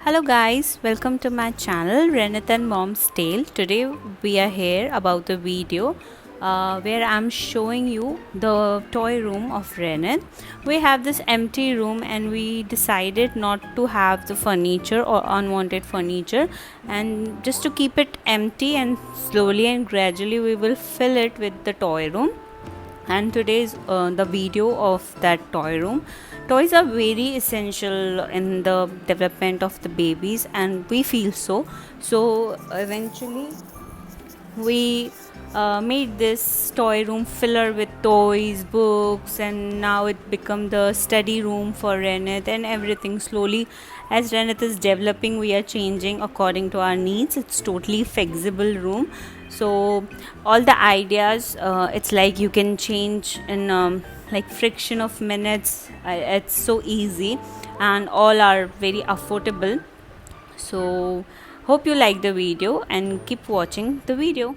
Hello guys, welcome to my channel Renit N Mom Tales. Today we are here about the video where I'm showing you the toy room of Renit. We have this empty room and we decided not to have the furniture or unwanted furniture, and just to keep it empty, and slowly and gradually we will fill it with the toy room. And today's the video of that toy room. Toys are very essential in the development of the babies, and we feel so eventually we made this toy room filler with toys, books, and now it become the study room for Renit and everything. Slowly, as Renit is developing, we are changing according to our needs. It's totally flexible room, so all the ideas, it's like you can change in like friction of minutes. It's so easy, and all are very affordable. So hope you like the video and keep watching the video.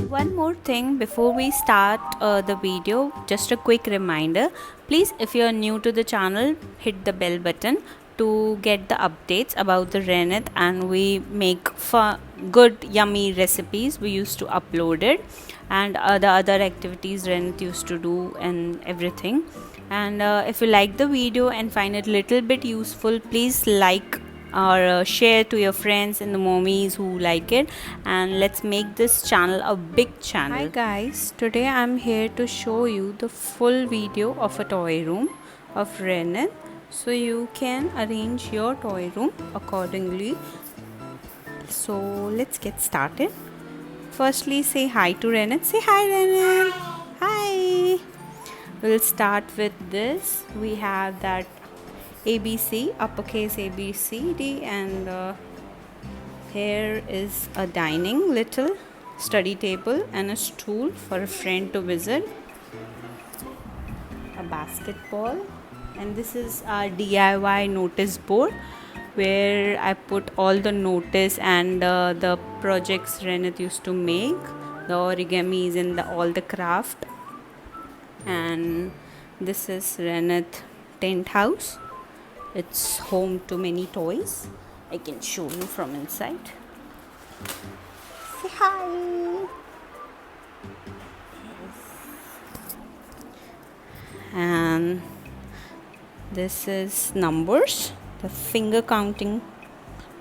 One more thing before we start the video, just a quick reminder. Please, if you are new to the channel, hit the bell button to get the updates about the Renit, and we make good yummy recipes. We used to upload it, and the other activities Renit used to do and everything. And if you like the video and find it little bit useful, please like or share to your friends and the mommies who like it, and let's make this channel a big channel. Hi guys, today I'm here to show you the full video of a toy room of Renit, so you can arrange your toy room accordingly. So let's get started. Firstly, say hi to Renit. Say hi, Renit. Hi. We'll start with this. We have that ABC, uppercase ABCD, and here is a dining little study table and a stool for a friend to visit, a basketball, and this is our DIY notice board where I put all the notice and the projects Renit used to make, the origamis and all the craft. And this is Renit tent house. It's home to many toys. I can show you from inside. Say hi. And this is numbers, the finger counting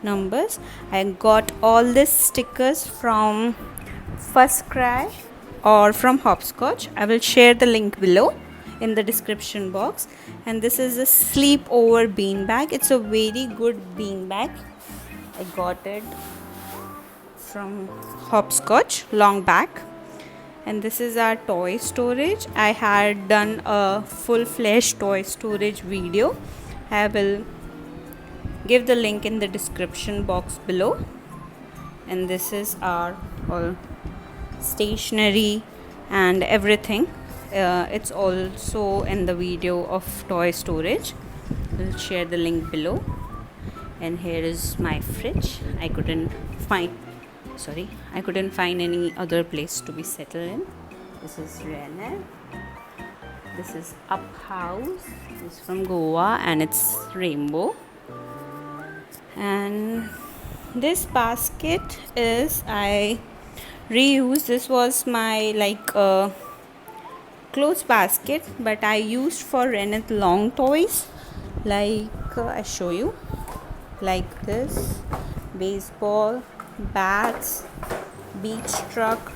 numbers. I got all these stickers from FIRSTCRY or from HOPSCOTCH. I will share the link below in the description box. And this is a sleepover bean bag. It's a very good bean bag. I got it from HOPSCOTCH long back. And this is our toy storage. I had done a full-fledged toy storage video. I will give the link in the description box below. And this is our all stationery and everything. It's also in the video of toy storage. We'll share the link below. And here is my fridge. I couldn't find any other place to be settled in. This is Renit. This is Up House. It's from Goa and it's rainbow. And this basket is I reused. This was my clothes basket, but I used for Renit long toys, I show you, like this baseball bats, beach truck,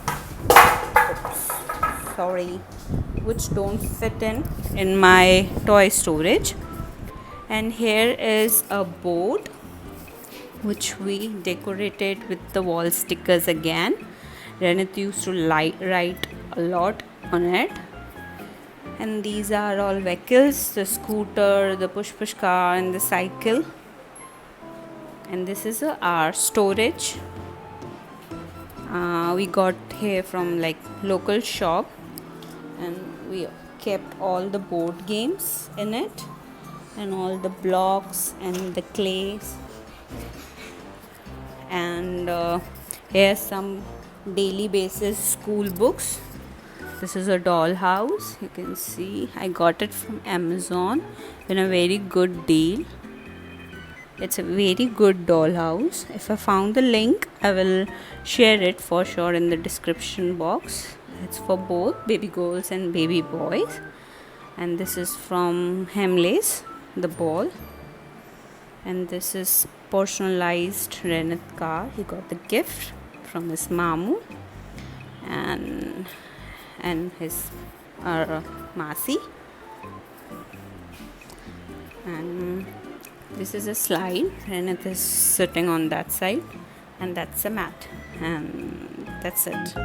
which don't fit in my toy storage. And here is a board which we decorated with the wall stickers again. Renit used to write a lot on it. And these are all vehicles, the scooter, the push car, and the cycle. And this is our storage. We got here from local shop, and we kept all the board games in it, and all the blocks and the clays. And here's some daily basis school books this is a doll house. You can see I got it from Amazon in a very good deal. It's a very good doll house. If I found the link, I will share it for sure in the description box. It's for both baby girls and baby boys. And this is from Hemleys, the ball. And this is personalized Renit car. He got the gift from his mamu and his Masi. And this is a slide. Renit is sitting on that side, and that's a mat, and that's it.